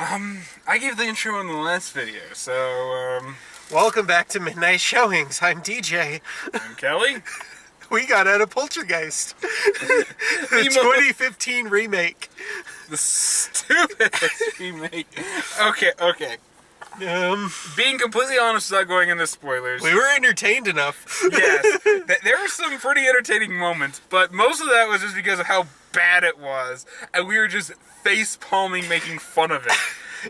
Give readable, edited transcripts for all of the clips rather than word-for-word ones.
I gave the intro in the last video, so, Welcome back to Midnight Showings. I'm DJ. I'm Kelly. We got out of Poltergeist. The 2015 remake. The stupidest remake. Okay. Being completely honest without going into spoilers. We were entertained enough. Yes. There were some pretty entertaining moments, but most of that was just because of how bad it was, and we were just face-palming making fun of it.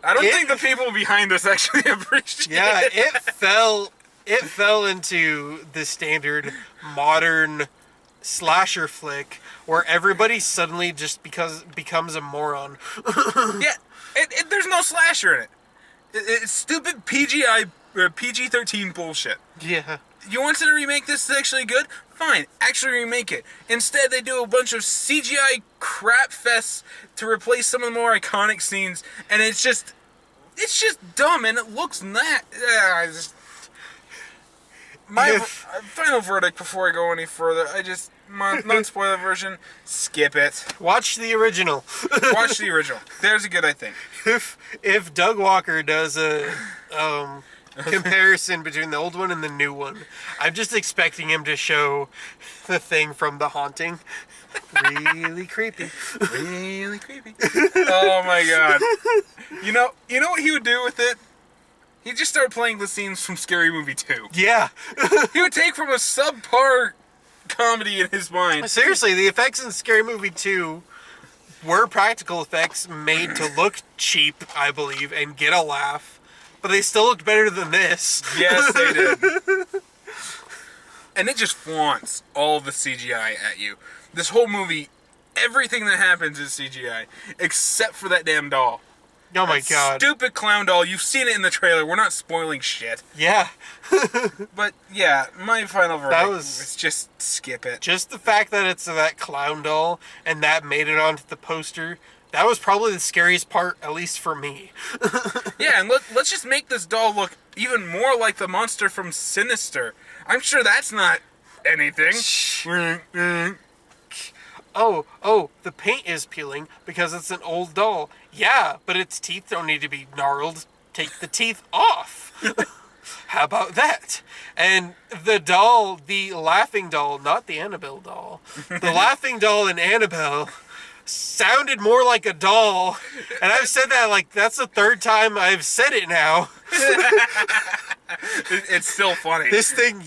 I don't think the people behind this actually appreciate it. Yeah, it fell into the standard modern slasher flick where everybody suddenly just becomes a moron. Yeah, there's no slasher in it. It's stupid PG-13 bullshit. Yeah. You wanted to remake this actually good? Fine, actually remake it. Instead, they do a bunch of CGI crap fests to replace some of the more iconic scenes, and it's just dumb, and it looks my final verdict before I go any further, non-spoiler version, skip it. Watch the original. Watch the original. There's a good, I think. If Doug Walker does a comparison between the old one and the new one, I'm just expecting him to show the thing from The Haunting. Really creepy. Really creepy. Oh my god. You know what he would do with it? He'd just start playing the scenes from Scary Movie 2. Yeah. He would take from a subpar comedy in his mind. Seriously, the effects in Scary Movie 2 were practical effects made to look cheap, I believe, and get a laugh. But they still looked better than this. Yes, they did. And it just flaunts all the CGI at you. This whole movie, everything that happens is CGI, except for that damn doll. Oh my god. Stupid clown doll. You've seen it in the trailer. We're not spoiling shit. Yeah. But yeah, my final verdict was just skip it. Just the fact that it's that clown doll and that made it onto the poster, that was probably the scariest part, at least for me. Yeah, and let's just make this doll look even more like the monster from Sinister. I'm sure that's not anything. Oh, the paint is peeling because it's an old doll. Yeah, but its teeth don't need to be gnarled. Take the teeth off. How about that? And the doll, the laughing doll, not the Annabelle doll. The laughing doll in Annabelle sounded more like a doll. And I've said that like that's the third time I've said it now. It's still funny. This thing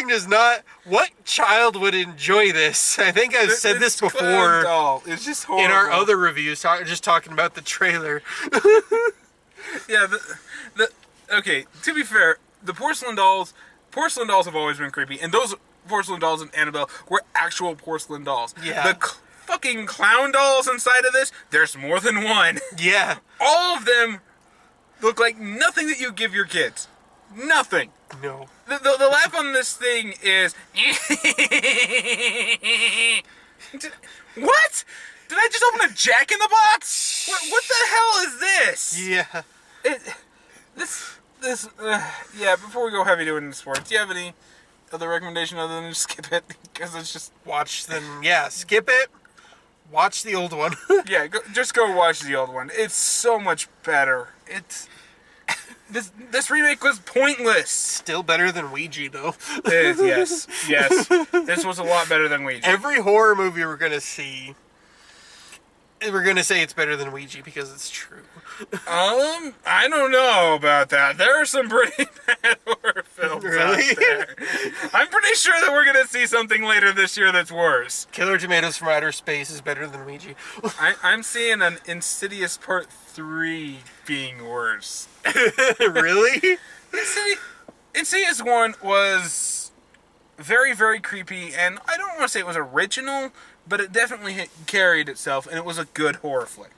does not. What child would enjoy this? I think I've said this before. Doll. It's just horrible. In our other reviews, just talking about the trailer. Yeah. Okay. To be fair, the porcelain dolls have always been creepy, and those porcelain dolls in Annabelle were actual porcelain dolls. Yeah. The fucking clown dolls inside of this, there's more than one. Yeah. All of them look like nothing that you give your kids. Nothing. No. The laugh on this thing is... What? Did I just open a Jack in the Box? What the hell is this? Yeah. Yeah, before we go heavy doing the sports, do you have any other recommendation other than just skip it? Because it's just... Watch them. Yeah, skip it. Watch the old one. Yeah, just go watch the old one. It's so much better. This remake was pointless. Still better than Ouija, though. Yes. This was a lot better than Ouija. Every horror movie we're going to see, we're going to say it's better than Ouija because it's true. I don't know about that. There are some pretty bad horror films out there. I'm pretty sure that we're going to see something later this year that's worse. Killer Tomatoes from Outer Space is better than Ouija. I'm seeing an Insidious Part 3 being worse. Really? Insidious 1 was very, very creepy, and I don't want to say it was original, but it definitely carried itself, and it was a good horror flick.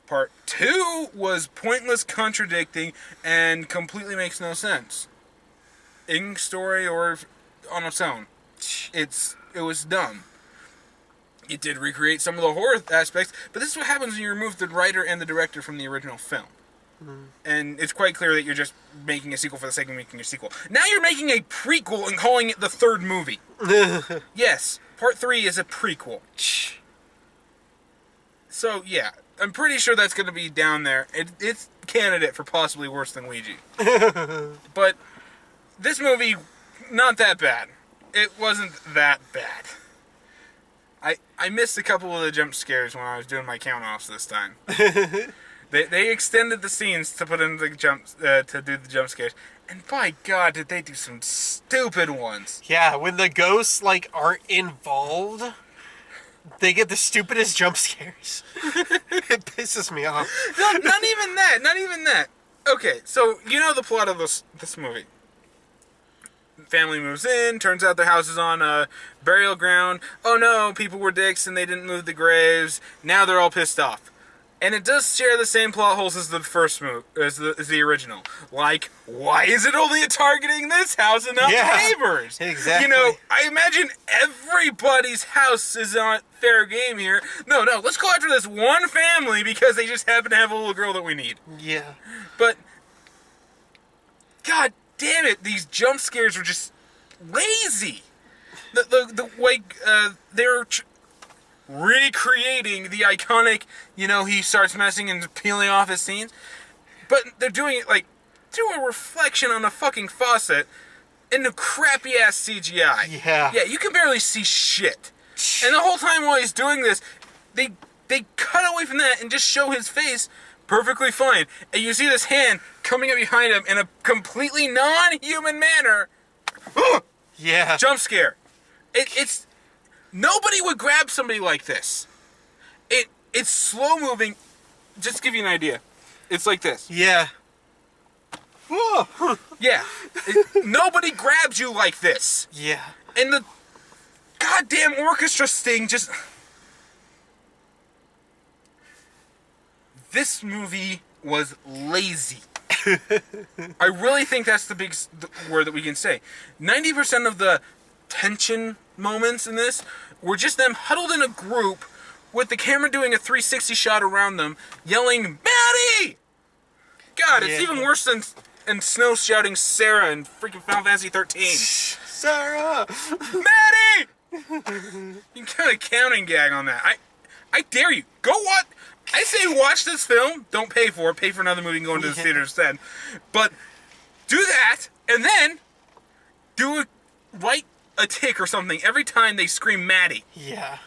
Part 2 was pointless, contradicting, and completely makes no sense. In story or on its own. It was dumb. It did recreate some of the horror aspects, but this is what happens when you remove the writer and the director from the original film. And it's quite clear that you're just making a sequel for the sake of making a sequel. Now you're making a prequel and calling it the third movie. Yes, Part 3 is a prequel. So, yeah, I'm pretty sure that's going to be down there. It's candidate for possibly worse than Ouija. But this movie, not that bad. It wasn't that bad. I missed a couple of the jump scares when I was doing my count-offs this time. They extended the scenes to put in the to do the jump scares. And by God, did they do some stupid ones. Yeah, when the ghosts, like, aren't involved, they get the stupidest jump scares. It pisses me off. No, not even that. Not even that. Okay, so you know the plot of this movie. Family moves in, turns out their house is on a burial ground. Oh no, people were dicks and they didn't move the graves. Now they're all pissed off. And it does share the same plot holes as the first movie, as the original. Like, why is it only targeting this house and not the neighbors? Exactly. You know, I imagine everybody's house is on fair game here. No, let's go after this one family because they just happen to have a little girl that we need. Yeah. But, God damn it, these jump scares were just lazy. The way they're recreating the iconic, you know, he starts messing and peeling off his scenes, but they're doing it like through a reflection on a fucking faucet in the crappy ass CGI. Yeah, you can barely see shit. And the whole time while he's doing this, they cut away from that and just show his face perfectly fine, and you see this hand coming up behind him in a completely non-human manner. Yeah. Jump scare. It's nobody would grab somebody like this. It's slow moving. Just to give you an idea, it's like this. Yeah. Yeah. Nobody grabs you like this. Yeah. And the goddamn orchestra sting just. This movie was lazy. I really think that's the big word that we can say. 90% of the tension moments in this were just them huddled in a group with the camera doing a 360 shot around them, yelling, Maddie! God, it's even worse than Snow shouting Sarah in freaking Final Fantasy 13. Sarah! Maddie! You can kind of counting gag on that. I dare you. Go watch. I say watch this film. Don't pay for it. Pay for another movie and go into the theater instead. But do that, and then write a tick or something every time they scream Maddie. Yeah.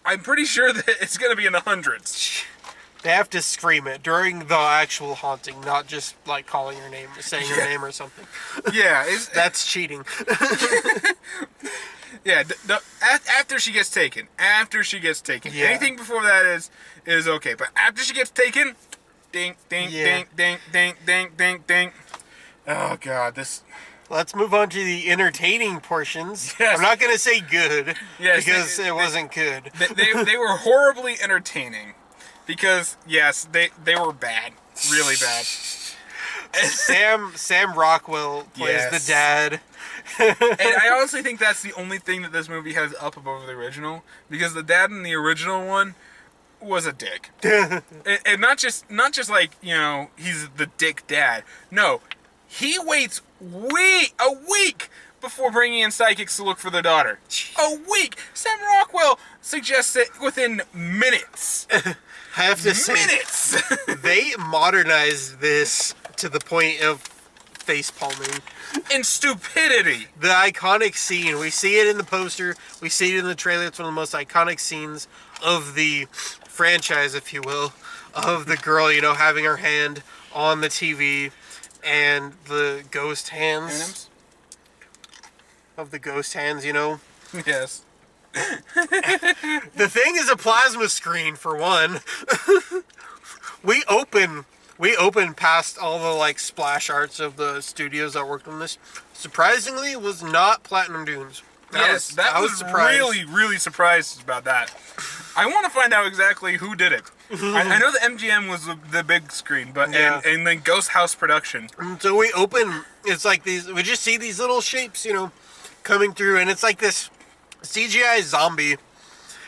I'm pretty sure that it's going to be in the hundreds. They have to scream it during the actual haunting, not just like calling her name or saying her name or something. Yeah. That's cheating. Yeah, after she gets taken. Yeah. Anything before that is okay. But after she gets taken, ding, ding, ding, ding, ding, ding, ding, ding. Oh, God, this... Let's move on to the entertaining portions. Yes. I'm not going to say good, because it wasn't good. They were horribly entertaining. Because, yes, they were bad. Really bad. Sam Rockwell plays the dad. And I honestly think that's the only thing that this movie has up above the original, because the dad in the original one was a dick. And not just like, you know, he's the dick dad. No, he waits a week before bringing in psychics to look for their daughter. A week. Sam Rockwell suggests it within minutes. I have to say, minutes. They modernized this to the point of face palming. In stupidity. The iconic scene, we see it in the poster, we see it in the trailer. It's one of the most iconic scenes of the franchise, if you will, of the girl, you know, having her hand on the TV and the ghost hands. Of the ghost hands, you know. Yes. The thing is a plasma screen, for one. We open past all the like splash arts of the studios that worked on this. Surprisingly, it was not Platinum Dunes. I was really, really surprised about that. I want to find out exactly who did it. I know the MGM was the big screen, but and then Ghost House Production. So we open. It's like these. We just see these little shapes, you know, coming through, and it's like this CGI zombie,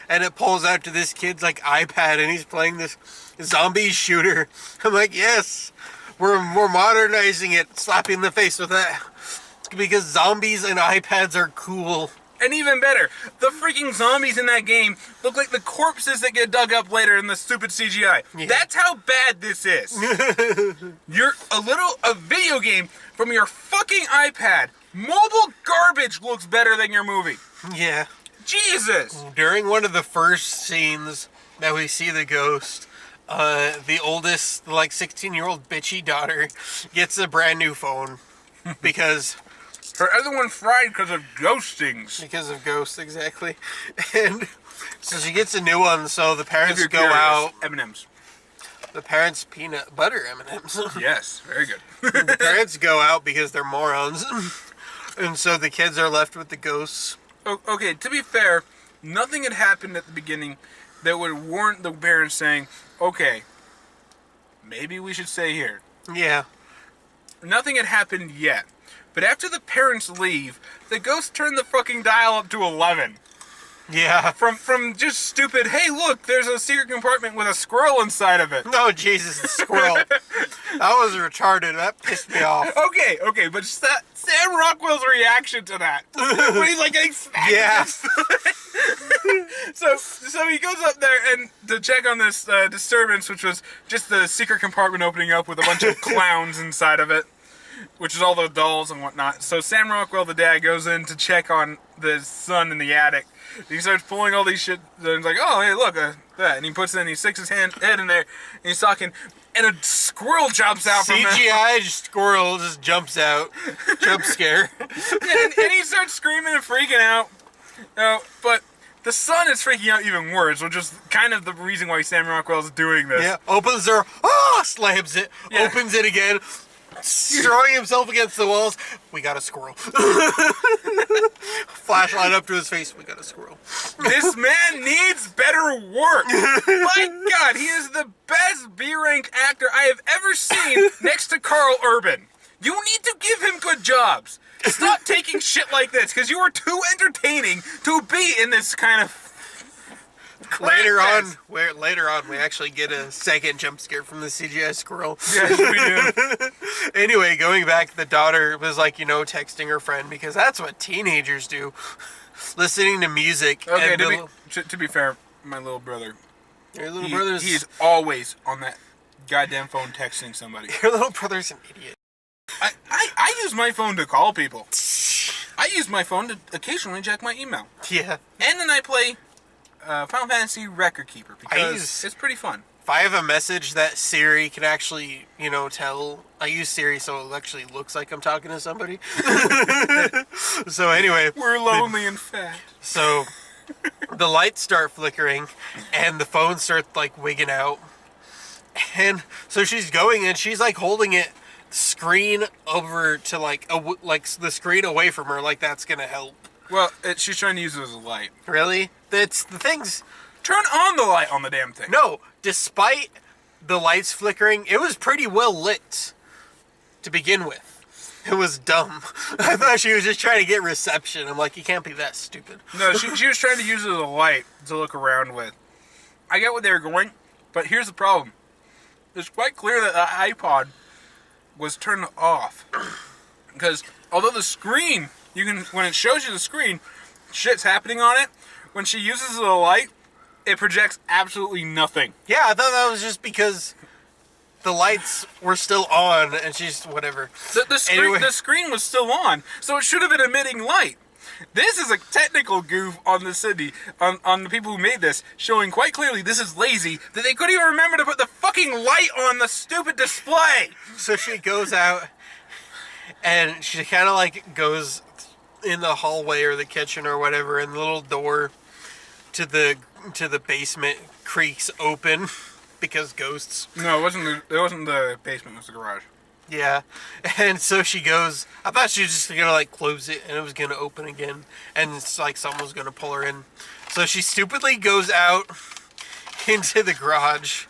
and it pulls out to this kid's like iPad, and he's playing this zombie shooter. I'm like, yes, we're modernizing it, slapping the face with that, because zombies and iPads are cool. And even better, the freaking zombies in that game look like the corpses that get dug up later in the stupid CGI. Yeah. That's how bad this is. You're a video game from your fucking iPad. Mobile garbage looks better than your movie. Yeah. Jesus! During one of the first scenes that we see the ghost, the oldest, like 16-year-old bitchy daughter gets a brand new phone because her other one fried because of ghostings. Because of ghosts, exactly. And so she gets a new one, so the parents go curious, out. M&M's. The parents peanut butter M&M's. Yes, very good. The parents go out because they're morons. And so the kids are left with the ghosts. Okay, to be fair, nothing had happened at the beginning that would warrant the parents saying, okay, maybe we should stay here. Yeah. Nothing had happened yet. But after the parents leave, the ghost turned the fucking dial up to 11. Yeah. From just stupid, hey look, there's a secret compartment with a squirrel inside of it. No, Jesus, the squirrel. That was retarded. That pissed me off. Okay, but just that, Sam Rockwell's reaction to that. When he's like getting smacked. Yeah. So he goes up there and to check on this disturbance, which was just the secret compartment opening up with a bunch of clowns inside of it, which is all the dolls and whatnot. So Sam Rockwell, the dad, goes in to check on the son in the attic. He starts pulling all these shit. And he's like, oh, hey, look, that. And he puts it in, he sticks his head in there, and he's talking, and a squirrel jumps out from there. CGI squirrel just jumps out. Jump scare. and he starts screaming and freaking out. But the son is freaking out even worse, which is kind of the reason why Sam Rockwell's doing this. Yeah, opens the door, slams it, opens it again, throwing himself against the walls. We got a squirrel. Flashlight up to his face. We got a squirrel. This man needs better work. My God, he is the best B-rank actor I have ever seen next to Carl Urban. You need to give him good jobs. Stop taking shit like this, because you are too entertaining to be in this kind of Later on, we actually get a second jump scare from the CGI squirrel. Yes, we do. Anyway, going back, the daughter was like, texting her friend, because that's what teenagers do. Listening to music. Okay, and to be fair, my little brother. Your little brother's... He is always on that goddamn phone texting somebody. Your little brother's an idiot. I use my phone to call people. I use my phone to occasionally check my email. Yeah. And then I play Final Fantasy Record Keeper because it's pretty fun. If I have a message that Siri can actually, tell, I use Siri so it actually looks like I'm talking to somebody. So anyway. We're lonely and fat. So the lights start flickering and the phone starts wigging out. And so she's going and she's holding it screen over to the screen away from her, that's gonna help. Well, she's trying to use it as a light. Really? That's the things. Turn on the light on the damn thing. No, despite the lights flickering, it was pretty well lit to begin with. It was dumb. I thought she was just trying to get reception. I'm like, you can't be that stupid. No, she was trying to use it as a light to look around with. I get what they were going, but here's the problem. It's quite clear that the iPod was turned off. Because although the screen, when it shows you the screen, shit's happening on it. When she uses the light, it projects absolutely nothing. Yeah, I thought that was just because the lights were still on and she's whatever. The screen was still on, so it should have been emitting light. This is a technical goof on the city, on the people who made this, showing quite clearly this is lazy, that they couldn't even remember to put the fucking light on the stupid display. So she goes out, and she kind of goes in the hallway or the kitchen or whatever, and the little door to the basement creaks open because ghosts. No, it wasn't the basement, it was the garage. Yeah, and so she goes, I thought she was just gonna close it and it was gonna open again and it's someone was gonna pull her in. So she stupidly goes out into the garage.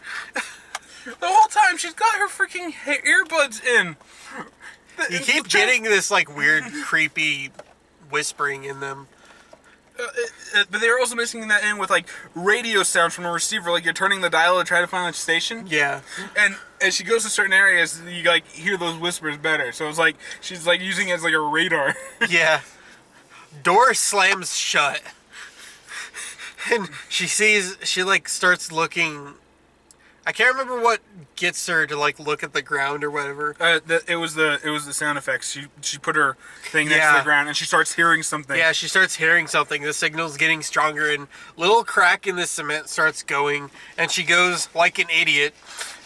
The whole time she's got her freaking earbuds in. You keep getting this weird creepy whispering in them. But they were also mixing that in with radio sounds from a receiver, you're turning the dial to try to find a station. Yeah. And as she goes to certain areas, you hear those whispers better. So it's she's using it as a radar. Yeah. Door slams shut. And she like starts looking. I can't remember what gets her to like look at the ground or whatever. It was the sound effects. She put her thing next to the ground and she starts hearing something. Yeah, she starts hearing something. The signal's getting stronger and little crack in the cement starts going and she goes like an idiot.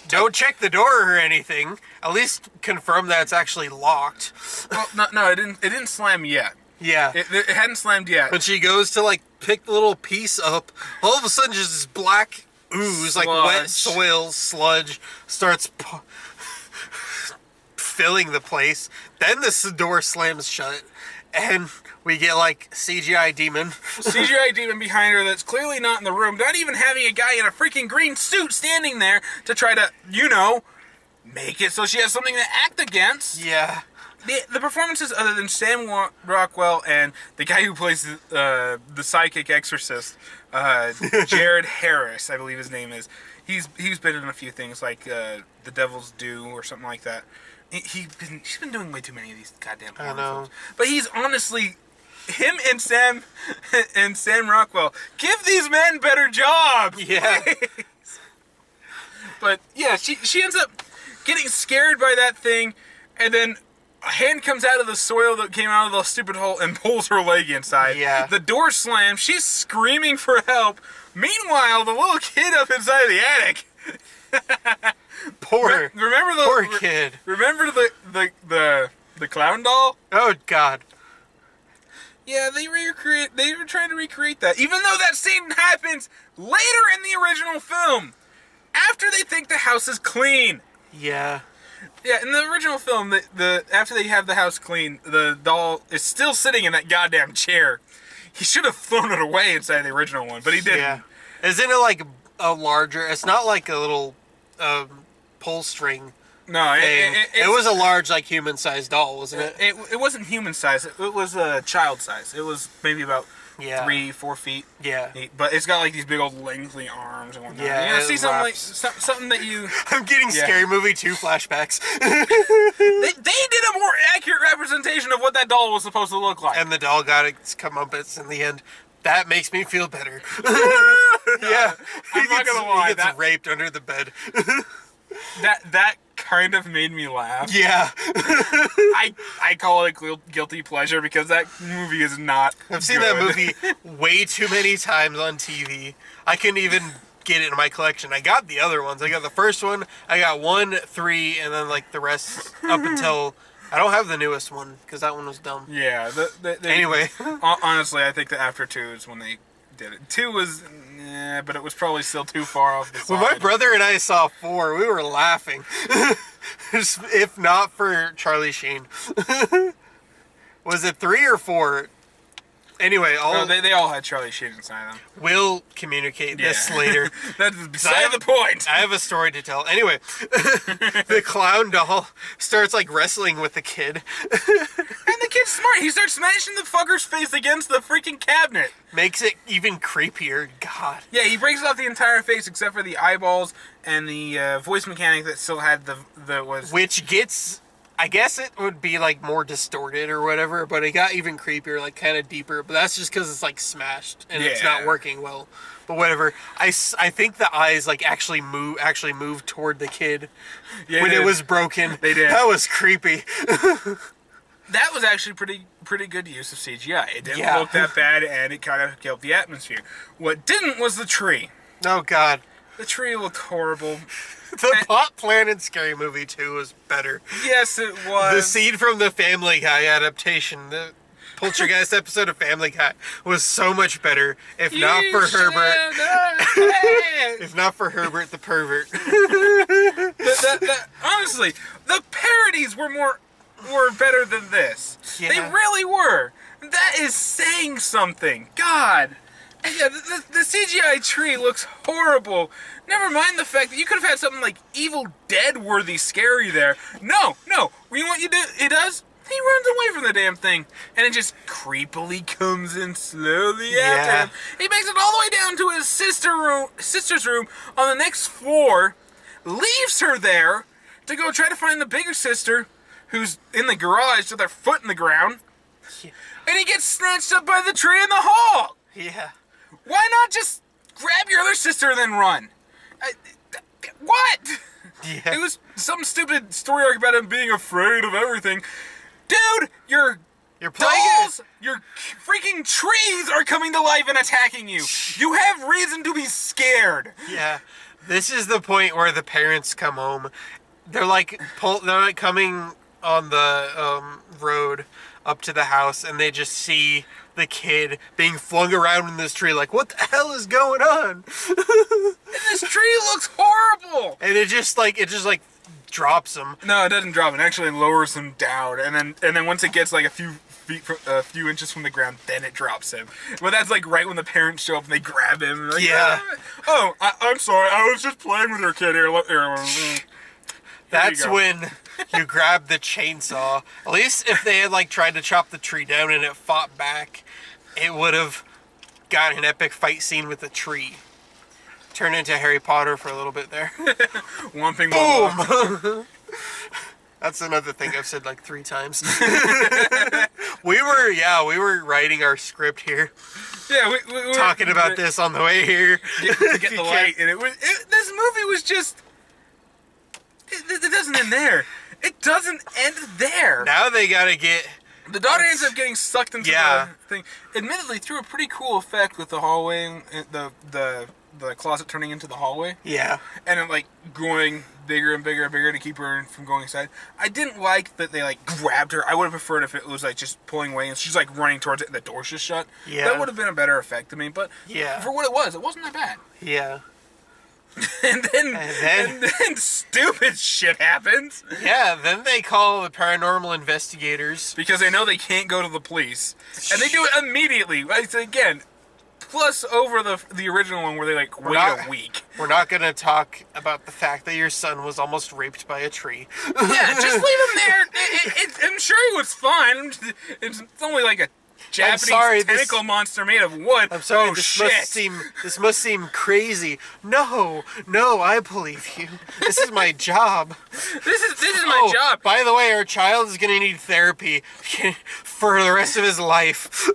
Don't check the door or anything. At least confirm that it's actually locked. Well, no, it didn't slam yet. Yeah. It hadn't slammed yet. When she goes to like pick the little piece up, all of a sudden just this black ooze, like wet soil sludge, starts filling the place. Then this door slams shut, and we get like CGI demon behind her that's clearly not in the room, not even having a guy in a freaking green suit standing there to try to, make it so she has something to act against. Yeah. The performances, other than Sam Rockwell and the guy who plays the psychic exorcist, Jared Harris, I believe his name is. He's been in a few things like The Devil's Due or something like that. He's been doing way too many of these goddamn horror films. But he's honestly, him and Sam Rockwell, give these men better jobs. Yeah. But yeah, she ends up getting scared by that thing, and then a hand comes out of the soil that came out of the stupid hole and pulls her leg inside. Yeah. The door slams. She's screaming for help. Meanwhile, the little kid up inside the attic. Poor kid. Remember the clown doll? Oh God. Yeah, they were trying to recreate that. Even though that scene happens later in the original film. After they think the house is clean. Yeah. Yeah, in the original film, after they have the house clean, the doll is still sitting in that goddamn chair. He should have thrown it away inside the original one, but he didn't. Yeah. Isn't it like a larger... It's not like a little pull string No, thing. It was a large, like, human-sized doll, wasn't it? It wasn't human size. It was child size. It was maybe about 3-4 feet. Yeah. But it's got like these big old lengthy arms and whatnot. Yeah. See something that you. I'm getting Scary Movie 2 flashbacks. They did a more accurate representation of what that doll was supposed to look like. And the doll got its comeuppance in the end. That makes me feel better. Yeah. I'm not gonna lie. He gets raped under the bed. That kind of made me laugh. Yeah. I call it a guilty pleasure because that movie is not I've seen that movie way too many times on TV. I couldn't even get it in my collection. I got the other ones. I got the first one. I got 1, 3, and then like the rest up until... I don't have the newest one because that one was dumb. Yeah. Anyway. Honestly, I think the after 2 is when they did it. 2 was... but it was probably still too far off the side. When my brother and I saw 4, we were laughing. If not for Charlie Sheen. Was it 3 or 4? Anyway, they all had Charlie Sheen inside them. We'll communicate this later. That's beside the point. I have a story to tell. Anyway, the clown doll starts like wrestling with the kid. And the kid's smart. He starts smashing the fucker's face against the freaking cabinet. Makes it even creepier. God. Yeah, he breaks off the entire face except for the eyeballs and the voice mechanic that still had Which gets... I guess it would be like more distorted or whatever, but it got even creepier, like kind of deeper. But that's just because it's like smashed and it's not working well. But whatever. I think the eyes like actually moved toward the kid when it was broken. They did. That was creepy. That was actually pretty good use of CGI. It didn't look that bad, and it kind of killed the atmosphere. What didn't was the tree. Oh God. The tree looked horrible. The plot plan in Scary Movie 2 was better. Yes, it was. The scene from the Family Guy adaptation, the Poltergeist episode of Family Guy, was so much better. If not for Herbert. If not for Herbert the pervert. Honestly, the parodies were better than this. Yeah. They really were. That is saying something. God. Yeah, the CGI tree looks horrible. Never mind the fact that you could have had something like Evil Dead-worthy scary there. No. You know what it does? He runs away from the damn thing, and it just creepily comes in slowly after him. He makes it all the way down to his sister's room on the next floor, leaves her there to go try to find the bigger sister, who's in the garage with her foot in the ground. And he gets snatched up by the tree in the hall. Yeah. Why not just grab your other sister and then run? What? Yeah. It was some stupid story arc about him being afraid of everything. Dude, your playing dolls, your freaking trees are coming to life and attacking you. You have reason to be scared. Yeah. This is the point where the parents come home. They're like coming on the road up to the house, and they just see the kid being flung around in this tree. Like, what the hell is going on? And this tree looks horrible. And it just drops him. No, it doesn't drop. It actually lowers him down, and then once it gets like a few inches from the ground, then it drops him. But that's like right when the parents show up and they grab him. Like, yeah. Oh, I'm sorry. I was just playing with your kid here. That's when you grab the chainsaw. At least if they had like tried to chop the tree down and it fought back, it would have got an epic fight scene with the tree. Turn into Harry Potter for a little bit there. Whomping. Boom! That's another thing I've said like 3 times. we were writing our script here. Yeah, we were talking about this on the way here. To get the light, and this movie was just. It doesn't end there. It doesn't end there. Now they gotta get. The daughter ends up getting sucked into the thing. Admittedly, through a pretty cool effect with the hallway, the closet turning into the hallway. Yeah. And it like growing bigger and bigger and bigger to keep her from going inside. I didn't like that they like grabbed her. I would have preferred if it was like just pulling away and she's like running towards it and the door's just shut. Yeah. That would have been a better effect to me. But for what it wasn't that bad. Yeah. and then stupid shit happens. Yeah, then they call the paranormal investigators. Because they know they can't go to the police. And they do it immediately. Again, plus over the original one where they like wait a week. We're not going to talk about the fact that your son was almost raped by a tree. Yeah, just leave him there. I'm sure he was fine. It's only like a Japanese tentacle monster made of wood. I'm sorry, shit. This must seem crazy. No, I believe you. This is my job. This is my job. By the way, our child is going to need therapy for the rest of his life.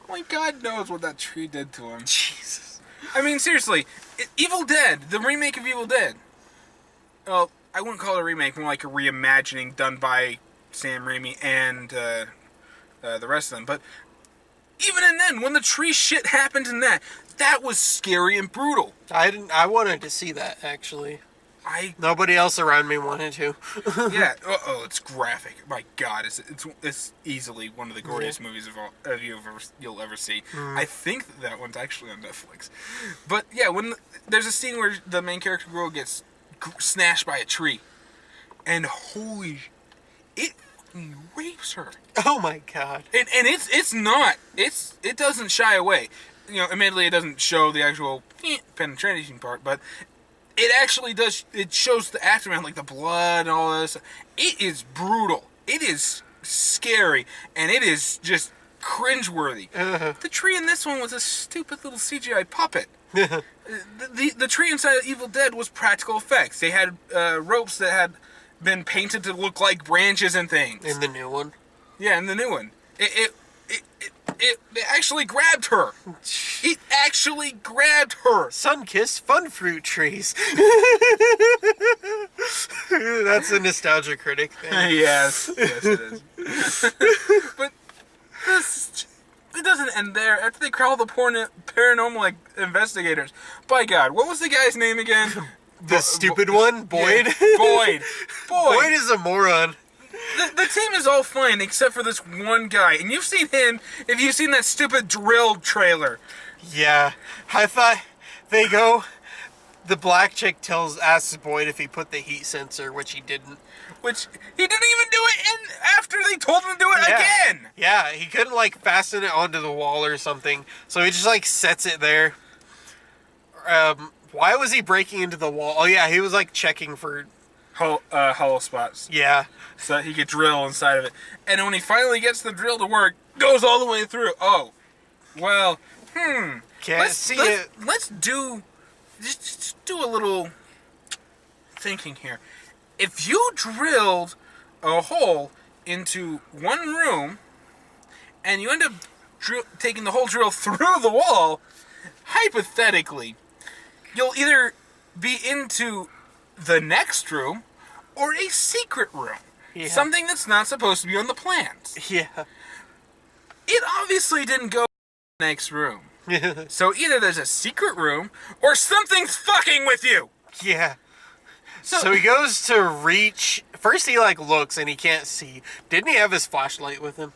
Only God knows what that tree did to him. Jesus. I mean, seriously, Evil Dead, the remake of Evil Dead. Well, I wouldn't call it a remake, more like a reimagining done by Sam Raimi and the rest of them. But even in then, when the tree shit happened in that was scary and brutal. I wanted to see that, actually. Nobody else around me wanted to. Yeah. It's graphic. My God, it's easily one of the goriest movies you'll ever see. I think that one's actually on Netflix. But yeah, when there's a scene where the main character girl gets snatched by a tree, and it rapes her. Oh my God. And it doesn't shy away. You know, admittedly, it doesn't show the actual penetration part, but it actually does. It shows the aftermath, like the blood and all this. It is brutal. It is scary, and it is just cringeworthy. The tree in this one was a stupid little CGI puppet. The tree inside of Evil Dead was practical effects. They had ropes that had been painted to look like branches and things. In the new one? Yeah, in the new one. It actually grabbed her. It actually grabbed her. Sun-kissed fun fruit trees. That's a nostalgia critic thing. Yes, it is. But it doesn't end there. After they call the paranormal investigators, by God, what was the guy's name again? The stupid one? Boyd? Yeah, Boyd. Boyd is a moron. The team is all fine except for this one guy. And you've seen him if you've seen that stupid drill trailer. Yeah. I thought the black chick asks Boyd if he put the heat sensor, which he didn't. Which he didn't even do it after they told him to do it again. Yeah, he couldn't like fasten it onto the wall or something. So he just like sets it there. Why was he breaking into the wall? Oh yeah, he was like checking for hollow spots. Yeah. So that he could drill inside of it. And when he finally gets the drill to work, goes all the way through. Oh. Well, Let's do a little thinking here. If you drilled a hole into one room, and you end up taking the whole drill through the wall, hypothetically, you'll either be into the next room or a secret room. Yeah. Something that's not supposed to be on the plans. Yeah. It obviously didn't go to the next room. So either there's a secret room or something's fucking with you. Yeah. So he goes to reach. First, he like looks and he can't see. Didn't he have his flashlight with him?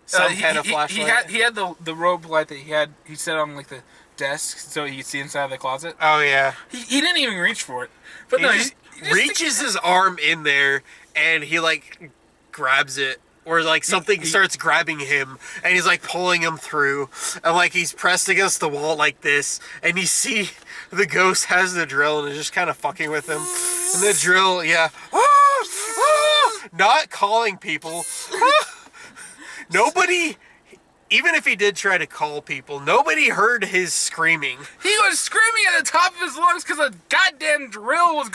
Some kind of flashlight. He had the robe light that he set on like the desk so he could see inside the closet. Oh yeah. He didn't even reach for it. But He just reaches his arm in there and he like grabs it. Or like something starts grabbing him and he's like pulling him through and like he's pressed against the wall like this and you see the ghost has the drill and is just kind of fucking with him. And the drill, yeah. Not calling people. Nobody, even if he did try to call people, nobody heard his screaming. He was screaming at the top of his lungs because a goddamn drill was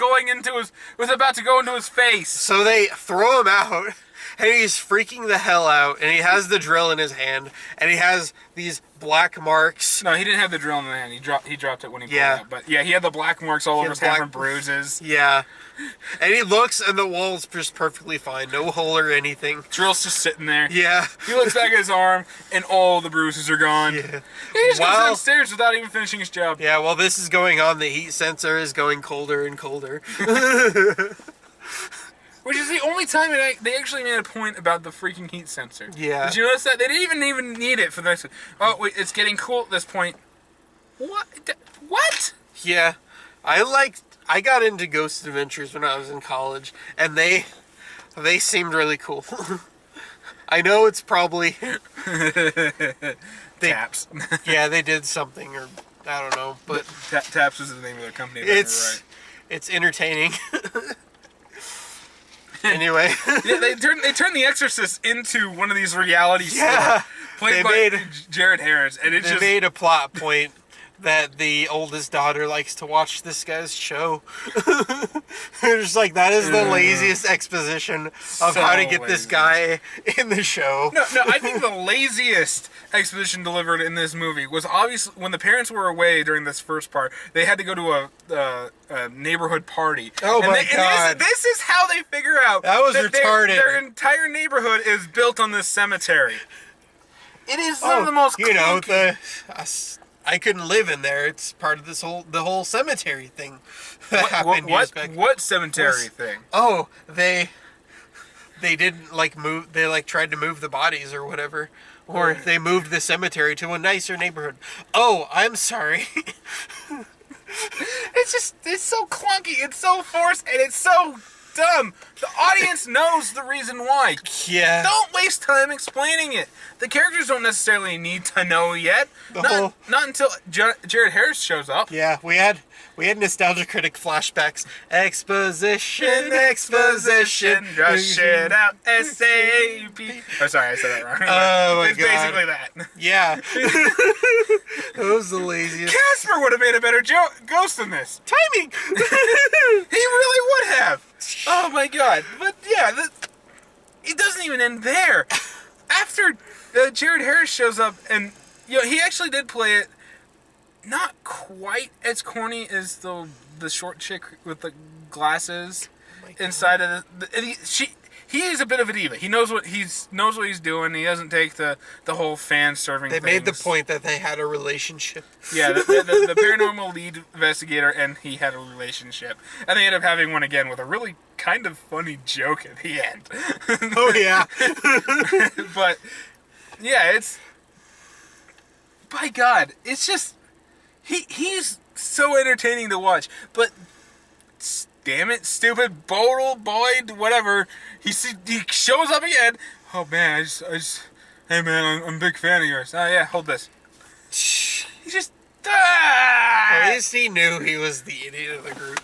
about to go into his face. So they throw him out. And he's freaking the hell out, and he has the drill in his hand, and he has these black marks. No, he didn't have the drill in the hand. He dropped it when he pulled it out. But yeah, he had the black marks all over his hand from bruises. Yeah. And he looks, and the wall's just perfectly fine. No hole or anything. Drill's just sitting there. Yeah. He looks back at his arm, and all the bruises are gone. Yeah. He just goes downstairs without even finishing his job. Yeah, while this is going on, the heat sensor is going colder and colder. Which is the only time they actually made a point about the freaking heat sensor. Yeah. Did you notice that? They didn't even need it for the next one. Oh, wait, it's getting cool at this point. What? What? Yeah. I got into Ghost Adventures when I was in college, and they seemed really cool. I know it's probably... Taps. Yeah, they did something, or I don't know, but... Taps was the name of their company. Right. It's entertaining. Anyway. Yeah, they turned The Exorcist into one of these reality stars played by Jared Harris, and they made a plot point that the oldest daughter likes to watch this guy's show. They're just like, that is the laziest exposition of how to get this guy in the show. No, I think the laziest exposition delivered in this movie was obviously when the parents were away during this first part. They had to go to a neighborhood party. Oh my God! And this is how they figure out that was retarded. Their entire neighborhood is built on this cemetery. It is one of the most. You know, I couldn't live in there. It's part of the whole cemetery thing that happened years back. What cemetery thing? Oh, they didn't like move. They like tried to move the bodies or whatever, or they moved the cemetery to a nicer neighborhood. Oh, I'm sorry. It's so clunky. It's so forced, and it's so dumb. The audience knows the reason why. Yeah. Don't waste time explaining it. The characters don't necessarily need to know yet. Not until Jared Harris shows up. Yeah, we had Nostalgia Critic flashbacks. Exposition. Rush it out, S.A.P. Oh, sorry, I said that wrong. Oh my it's God. Basically that. Yeah. That was the laziest. Casper would have made a better ghost than this. Timing. He really would have. Oh my God. But yeah, it doesn't even end there. After Jared Harris shows up, and he actually did play it not quite as corny as the short chick with the glasses inside of he is a bit of a diva. He knows what he's doing. He doesn't take the whole fan serving. They made the point that they had a relationship. Yeah, the paranormal lead investigator and he had a relationship, and they ended up having one again with a really kind of funny joke at the end. Oh yeah. But yeah, it's, by God, it's just he's so entertaining to watch. But damn it, stupid Boyd, whatever. He shows up again. Oh man, I just hey man, I'm a big fan of yours. Oh yeah, hold this. He just At least he knew he was the idiot of the group.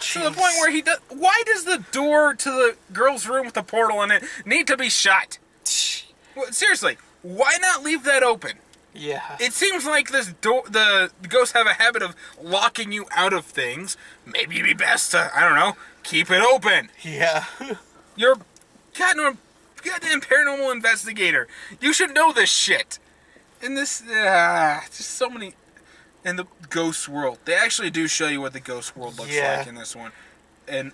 To the point where why does the door to the girl's room with the portal in it need to be shut? Seriously, why not leave that open? Yeah. It seems like the ghosts have a habit of locking you out of things. Maybe it'd be best to, I don't know, keep it open. Yeah. God, Norm, goddamn paranormal investigator. You should know this shit. In this, just so many. In the ghost world, they actually do show you what the ghost world looks like in this one, and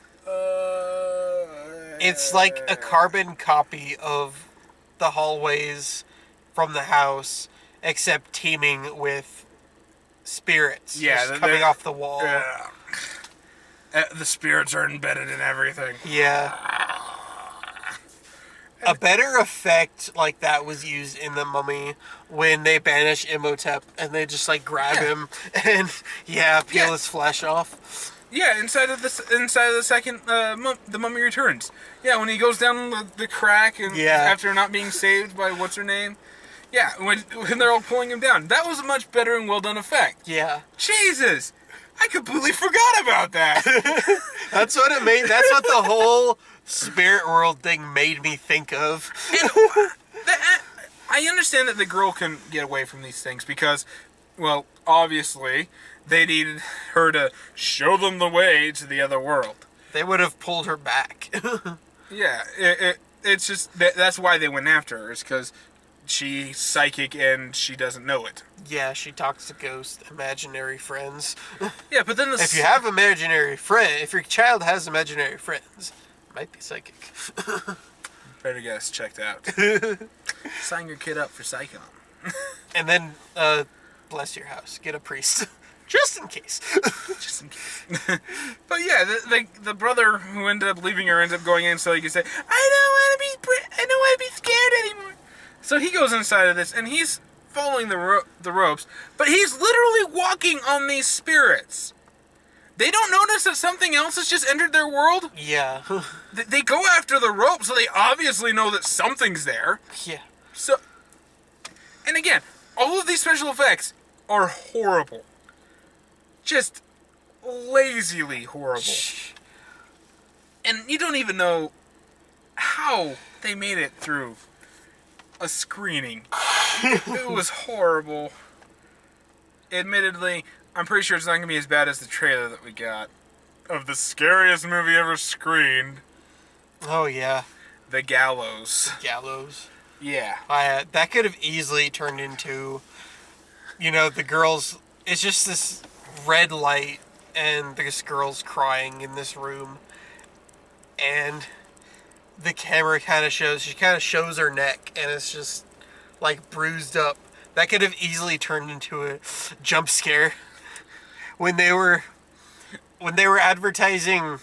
it's like a carbon copy of the hallways from the house, except teeming with spirits. Yeah, coming off the wall. The spirits are embedded in everything. Yeah. A better effect like that was used in The Mummy when they banish Imhotep and they just like grab him and peel his flesh off. Yeah, inside of the second The Mummy Returns. Yeah, when he goes down the crack and after not being saved by what's her name. Yeah, when they're all pulling him down. That was a much better and well done effect. Yeah. Jesus! I completely forgot about that. That's what it made. That's what the whole spirit world thing made me think of. I understand that the girl can get away from these things because, well, obviously, they needed her to show them the way to the other world. They would have pulled her back. Yeah, it's just, that's why they went after her, is because she's psychic and she doesn't know it. Yeah, she talks to ghosts, imaginary friends. Yeah, but then if you have imaginary friend, if your child has imaginary friends, it might be psychic. Better get us checked out. Sign your kid up for Psychon. And then, bless your house. Get a priest. Just in case. Just in case. But yeah, the brother who ended up leaving her ends up going in so he could say, I don't want to be scared anymore. So he goes inside of this and he's following the ropes, but he's literally walking on these spirits. They don't notice that something else has just entered their world. Yeah. They go after the rope, so they obviously know that something's there. Yeah. So, and again, all of these special effects are horrible. Just lazily horrible. And you don't even know how they made it through a screening. It was horrible. Admittedly, I'm pretty sure it's not going to be as bad as the trailer that we got of the scariest movie ever screened. Oh, yeah. The Gallows. Gallows. Yeah. That could have easily turned into, the girls... It's just this red light and this girl's crying in this room. And the camera she kind of shows her neck and it's just, like, bruised up. That could have easily turned into a jump scare. When they were advertising,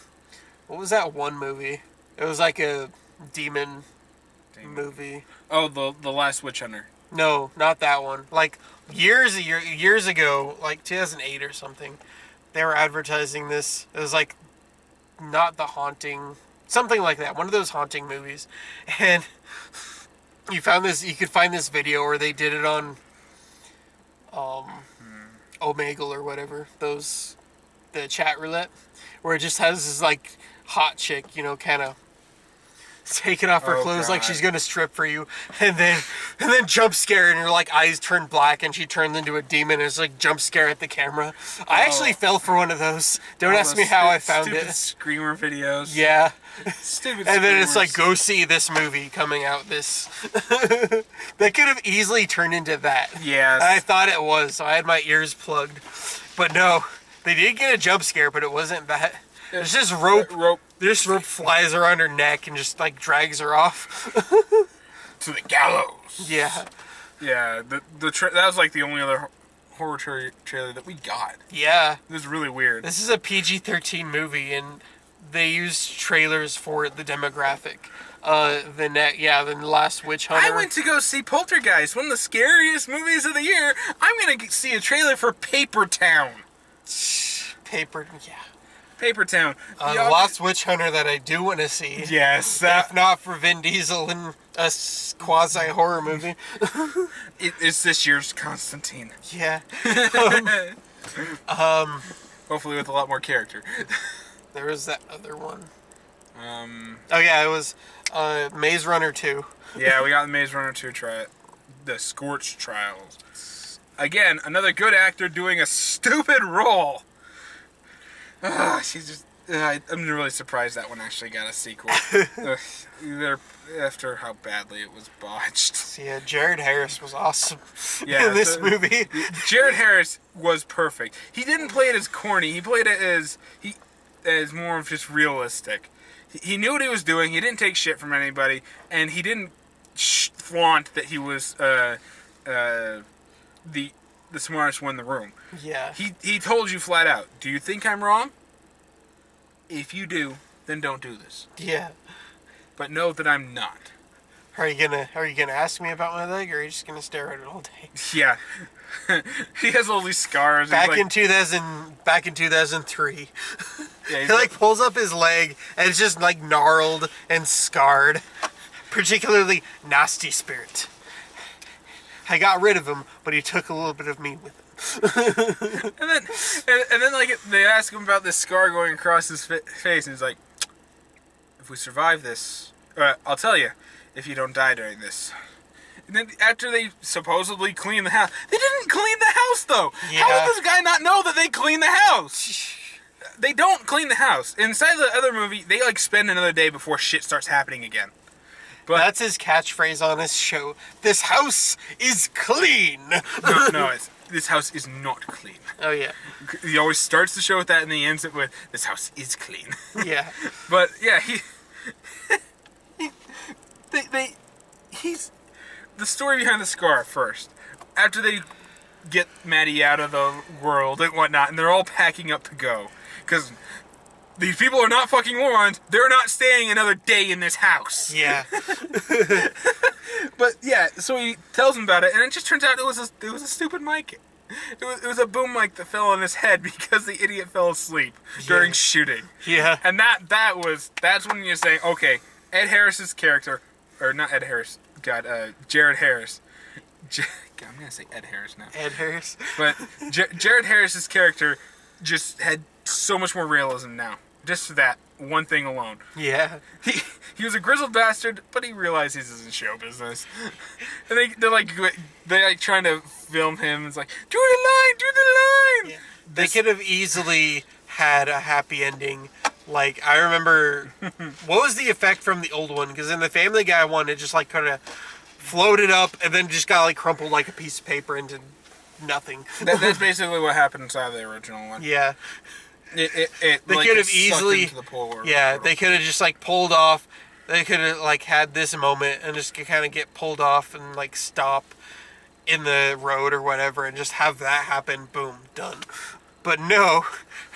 what was that one movie? It was like a demon movie. Oh, the Last Witch Hunter. No, not that one. Like years ago, like 2008 or something, they were advertising this. It was like not The Haunting, something like that. One of those haunting movies, and you could find this video where they did it on Omegle or whatever, the chat roulette, where it just has this like hot chick, kind of taking off her clothes like she's gonna strip for you, and then jump scare and her like eyes turn black and she turns into a demon and it's like jump scare at the camera. I actually fell for one of those. Don't ask me how I found it. Screamer videos. Yeah. Stupid. And then it's like, go see this movie coming out this. That could have easily turned into that. Yes. I thought it was, so I had my ears plugged. But no, they did get a jump scare, but it wasn't that. There's just rope. This rope flies around her neck and just like drags her off. To the gallows. Yeah. Yeah, that was like the only other horror trailer that we got. Yeah. It was really weird. This is a PG-13 movie, and they used trailers for the demographic. The Last Witch Hunter. I went to go see Poltergeist, one of the scariest movies of the year. I'm going to see a trailer for Paper Town. Paper Town. The Last Witch Hunter that I do want to see. Yes. If not for Vin Diesel in a quasi-horror movie. It's this year's Constantine. Yeah. Hopefully with a lot more character. There was that other one. It was Maze Runner 2. Yeah, we got the Maze Runner 2 the Scorch Trials. Again, another good actor doing a stupid role. She's just... I'm really surprised that one actually got a sequel. They're, after how badly it was botched. So yeah, Jared Harris was awesome Yeah, in this movie. Jared Harris was perfect. He didn't play it as corny. He played it as more of just realistic. He knew what he was doing. He didn't take shit from anybody, and he didn't flaunt that he was the smartest one in the room. Yeah. He told you flat out, "Do you think I'm wrong? If you do, then don't do this. Yeah. But know that I'm not." Are you gonna ask me about my leg, or are you just gonna stare at it all day? Yeah. He has all these scars. Back in 2003. Yeah, he like pulls up his leg and it's just like gnarled and scarred. Particularly nasty spirit. I got rid of him, but he took a little bit of me with him. and then like they ask him about this scar going across his face, and he's like, "If we survive this, I'll tell you if you don't die during this." And then after they supposedly clean the house, they didn't clean the house though. Yeah. How does this guy not know that they clean the house? They don't clean the house. Inside the other movie, they like spend another day before shit starts happening again. But that's his catchphrase on his show. This house is clean. No, this house is not clean. Oh yeah. He always starts the show with that, and then he ends it with, "This house is clean." Yeah. But yeah, he's the story behind the scar first. After they get Maddie out of the world and whatnot, and they're all packing up to go, because these people are not fucking morons. They're not staying another day in this house. Yeah. But yeah, so he tells them about it, and it just turns out it was a stupid mic. It was a boom mic that fell on his head because the idiot fell asleep during shooting. Yeah. And that's when you're saying, okay, Ed Harris's character, or not Ed Harris, Jared Harris. I'm gonna say Ed Harris now. Ed Harris. But Jared Harris's character just had so much more realism now. Just for that one thing alone. Yeah. He was a grizzled bastard, but he realized he's in show business. And they're like trying to film him. It's like, do the line. Yeah. They could have easily had a happy ending. Like, I remember, what was the effect from the old one? Because in the Family Guy one, it just like kind of floated up and then just got like crumpled like a piece of paper into nothing. That's basically what happened inside the original one. Yeah. They like, could have easily, they could have just like pulled off. They could have like had this moment and just kind of get pulled off and like stop in the road or whatever and just have that happen. Boom, done. But no,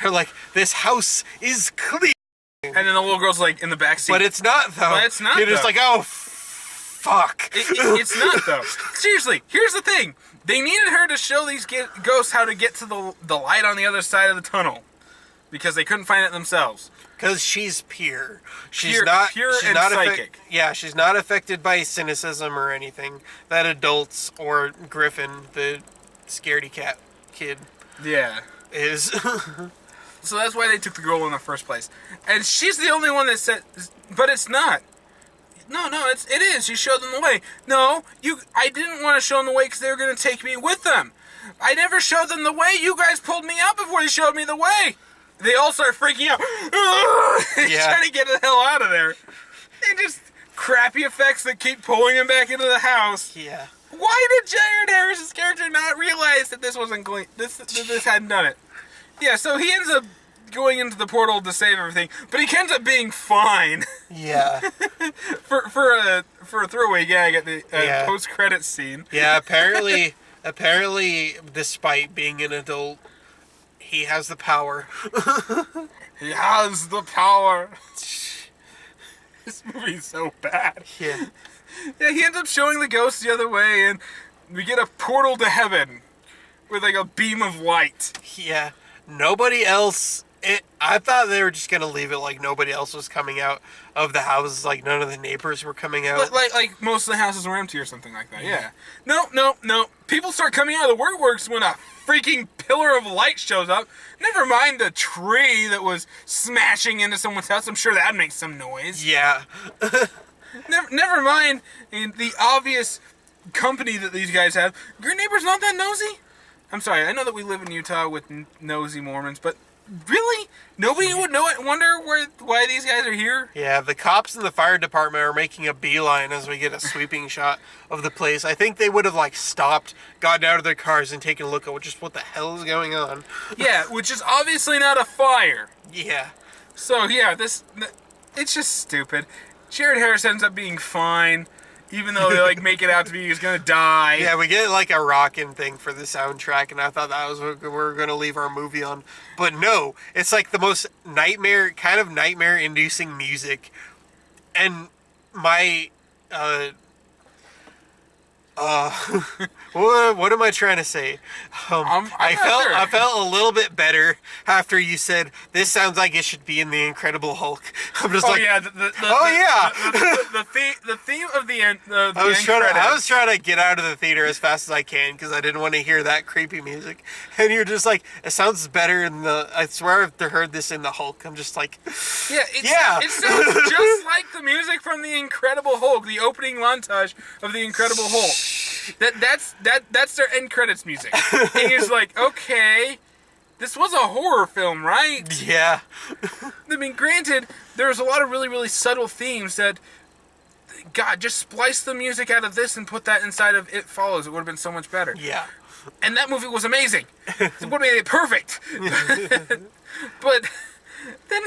they're like, this house is clean. And then the little girl's like in the backseat. But it's not though. But it's not. You're just like, oh, fuck. It's not though. Seriously, here's the thing. They needed her to show these ghosts how to get to the light on the other side of the tunnel. Because they couldn't find it themselves. Because she's pure. She's pure not psychic. She's not affected by cynicism or anything that adults or Griffin, the scaredy cat kid, is. So that's why they took the girl in the first place. And she's the only one that said, but it's not. No, it is. You showed them the way. No, I didn't want to show them the way because they were going to take me with them. I never showed them the way. You guys pulled me out before you showed me the way. They all start freaking out. Trying to get the hell out of there. And just crappy effects that keep pulling him back into the house. Yeah. Why did Jared Harris's character not realize that this wasn't clean? This hadn't done it. Yeah, so he ends up going into the portal to save everything, but he ends up being fine. Yeah. for a throwaway gag at the post-credits scene. Yeah, apparently, despite being an adult, he has the power. He has the power. This movie's so bad. Yeah. Yeah, he ends up showing the ghost the other way, and we get a portal to heaven with like a beam of light. Yeah. Nobody else. I thought they were just gonna leave it like nobody else was coming out of the houses, like none of the neighbors were coming out. Like most of the houses were empty or something like that. Yeah. No. People start coming out of the works when a freaking pillar of light shows up. Never mind the tree that was smashing into someone's house. I'm sure that makes some noise. Yeah. Never mind the obvious company that these guys have. Your neighbor's not that nosy. I'm sorry. I know that we live in Utah with nosy Mormons, but Really? Nobody would know it. Wonder why these guys are here. Yeah, the cops and the fire department are making a beeline as we get a sweeping shot of the place. I think they would have like stopped, gotten out of their cars, and taken a look at just what the hell is going on. Yeah, which is obviously not a fire. Yeah. So yeah, it's just stupid. Jared Harris ends up being fine, even though they like make it out to be he's gonna die. Yeah, we get like a rockin' thing for the soundtrack, and I thought that was what we were gonna leave our movie on. But no, it's like the most nightmare-inducing music. And my, what am I trying to say? I felt a little bit better after you said this sounds like it should be in the Incredible Hulk. I'm just yeah, the theme of the end. I was trying to get out of the theater as fast as I can because I didn't want to hear that creepy music. And you're just like, it sounds better in the. I swear I've heard this in the Hulk. I'm just like, it sounds just like the music from the Incredible Hulk, the opening montage of the Incredible Hulk. That's their end credits music. And he's like, okay, this was a horror film, right? Yeah. I mean, granted, there's a lot of really, really subtle themes that, God, just splice the music out of this and put that inside of It Follows. It would have been so much better. Yeah. And that movie was amazing. It would have made it perfect. But then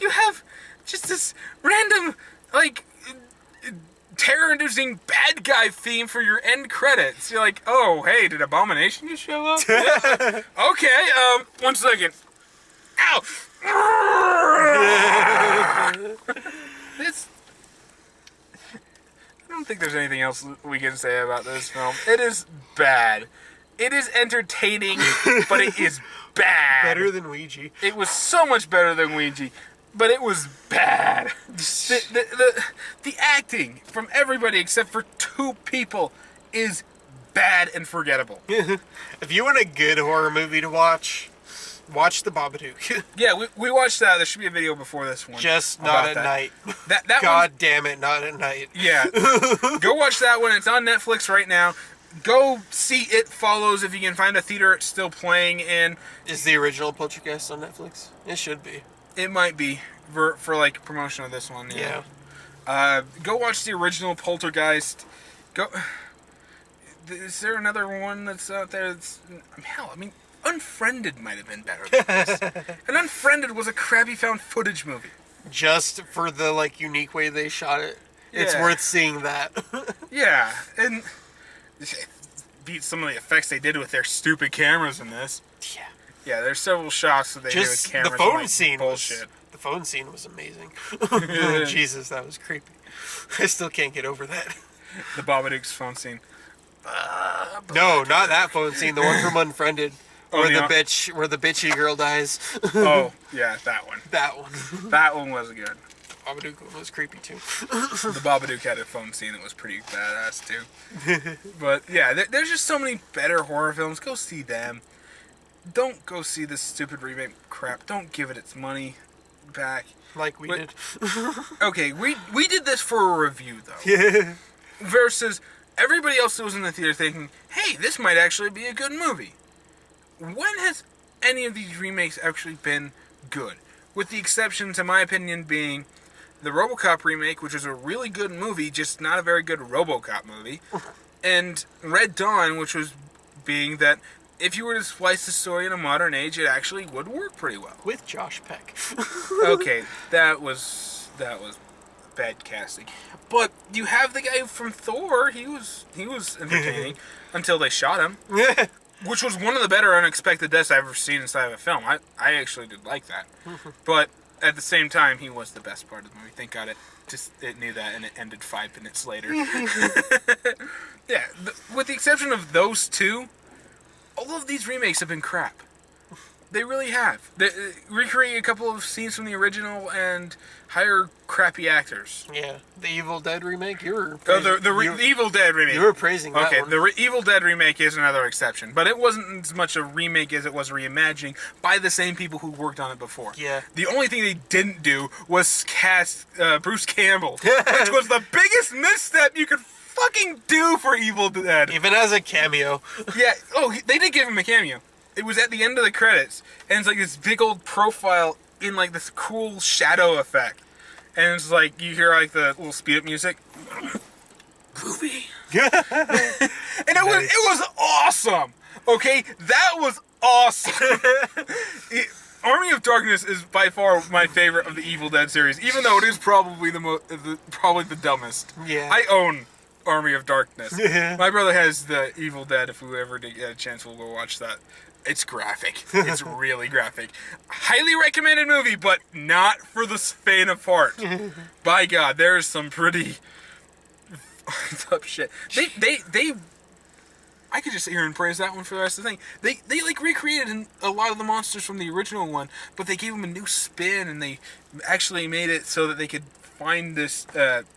you have just this random, like, terror-inducing bad guy theme for your end credits. You're like, oh, hey, did Abomination just show up? Okay, 1 second. Ow! I don't think there's anything else we can say about this film. It is bad. It is entertaining, but it is bad. Better than Ouija. It was so much better than Ouija. But it was bad. The acting from everybody except for 2 people is bad and forgettable. If you want a good horror movie to watch the Babadook. Yeah, we watched that. There should be a video before this one. Just not at night. That God damn it, not at night. Yeah. Go watch that one. It's on Netflix right now. Go see It Follows if you can find a theater it's still playing in. Is the original Poltergeist on Netflix? It should be. It might be for like promotion of this one. Yeah. Go watch the original Poltergeist. Go. Is there another one that's out there? Hell, I mean, Unfriended might have been better than this. And Unfriended was a crappy found footage movie. Just for the like unique way they shot it, it's Yeah. worth seeing that. Yeah, and beat some of the effects they did with their stupid cameras in this. Yeah. Yeah, there's several shots that they did with Just cameras. the phone like scene bullshit. The phone scene was amazing. Oh, Jesus, that was creepy. I still can't get over that. The Babadook's phone scene. No, not that phone scene. The one from Unfriended, where yeah. where the bitchy girl dies. Oh, yeah, that one. That one. That one was good. Babadook one was creepy too. The Babadook had a phone scene that was pretty badass too. But yeah, there's just so many better horror films. Go see them. Don't go see this stupid remake crap. Don't give it its money back. Like we did. Okay, we did this for a review though. Yeah. Versus everybody else that was in the theater thinking, hey, this might actually be a good movie. When has any of these remakes actually been good? With the exception, to my opinion, being the RoboCop remake, which is a really good movie, just not a very good RoboCop movie, and Red Dawn, which was being that if you were to splice the story in a modern age, it actually would work pretty well. With Josh Peck. Okay, that was bad casting. But you have the guy from Thor. He was entertaining until they shot him, which was one of the better unexpected deaths I've ever seen inside of a film. I actually did like that, but at the same time, he was the best part of the movie. Thank God it knew that, and it ended 5 minutes later. Yeah, with the exception of those 2. All of these remakes have been crap. They really have. They recreate a couple of scenes from the original and hire crappy actors. Yeah, the Evil Dead remake. You were the Evil Dead remake. You were praising that one. The Evil Dead remake is another exception, but it wasn't as much a remake as it was a reimagining by the same people who worked on it before. Yeah. The only thing they didn't do was cast Bruce Campbell, which was the biggest misstep you could fucking do for Evil Dead. Even as a cameo. Yeah. Oh, they did give him a cameo. it was at the end of the credits, and it's like this big old profile in like this cool shadow effect, and it's like you hear like the little speed up music, groovy, and it was awesome. Okay, that was awesome. Army of Darkness is by far my favorite of the Evil Dead series, even though it is probably probably the dumbest. Yeah. I own Army of Darkness. My brother has the Evil Dead. If we ever get a chance, we'll go watch that. It's graphic. It's really graphic. Highly recommended movie, but not for the faint of heart. By God, there's some pretty fucked up shit. They I could just sit here and praise that one for the rest of the thing. They like recreated a lot of the monsters from the original one, but they gave them a new spin, and they actually made it so that they could find this,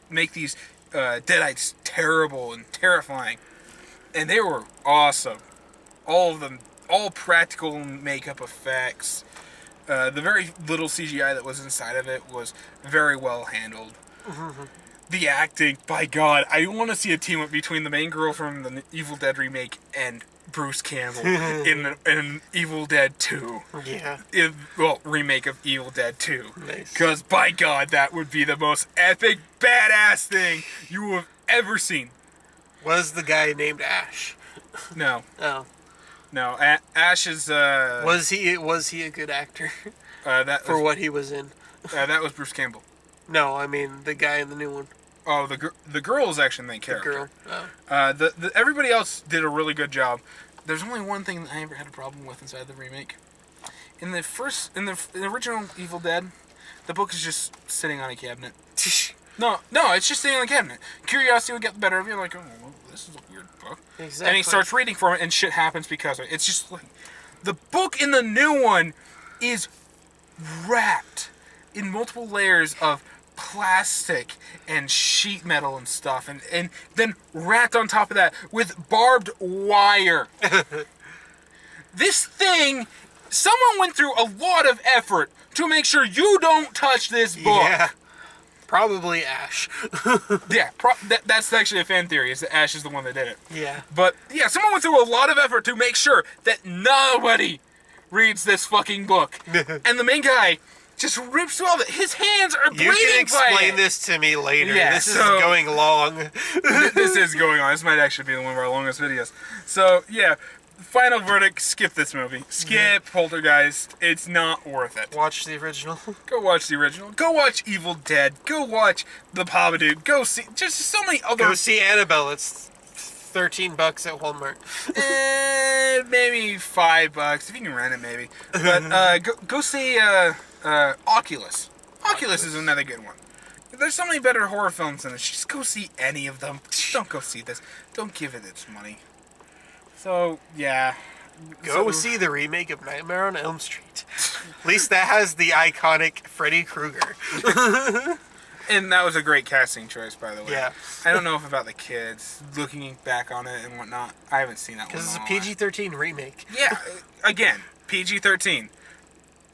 make these Deadites terrible and terrifying. And they were awesome. All of them, all practical makeup effects. The very little CGI that was inside of it was very well handled. The acting, by God, I want to see a team up between the main girl from the Evil Dead remake and Bruce Campbell in Evil Dead 2. Yeah. Remake of Evil Dead 2. Nice. Because, by God, that would be the most epic, badass thing you have ever seen. Was the guy named Ash? No. Oh. No, Ash is, Was he a good actor? For what he was in? That was Bruce Campbell. No, I mean the guy in the new one. Oh, the girl is actually the main character. The girl. Oh. Everybody else did a really good job. There's only one thing that I ever had a problem with inside the remake. In the original Evil Dead, the book is just sitting on a cabinet. No, it's just sitting on a cabinet. Curiosity would get the better of you. Like, oh, well, this is a weird book. Exactly. And he starts reading from it, and shit happens because of it. It's just like the book in the new one is wrapped in multiple layers of plastic and sheet metal and stuff, and then wrapped on top of that with barbed wire. This thing, someone went through a lot of effort to make sure you don't touch this book. Yeah. Probably Ash. Yeah, that's actually a fan theory, is that Ash is the one that did it. Yeah. But, yeah, someone went through a lot of effort to make sure that nobody reads this fucking book. And the main guy just rips through all of it. His hands are bleeding. You can explain by it. this to me later. Yeah, this is going long. This is going on. This might actually be one of our longest videos. So, yeah, final verdict, skip this movie. Skip Poltergeist. It's not worth it. Watch the original. Go watch the original. Go watch Evil Dead. Go watch The Babadook. Go see just so many other... Go see Annabelle. It's $13 at Walmart. Maybe $5 if you can rent it, maybe. But go see Oculus. Oculus is another good one. There's so many better horror films than this. Just go see any of them. Don't go see this. Don't give it its money. So yeah. Go see the remake of Nightmare on Elm Street. At least that has the iconic Freddy Krueger. And that was a great casting choice, by the way. Yeah. I don't know if about the kids, looking back on it and whatnot. I haven't seen that one. Because it's a PG-13 remake. Yeah, again, PG-13.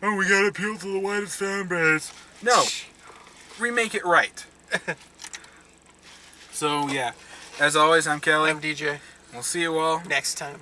Oh, we gotta appeal to the widest fan base. No, remake it right. So, yeah. As always, I'm Kelly. I'm DJ. We'll see you all Next time.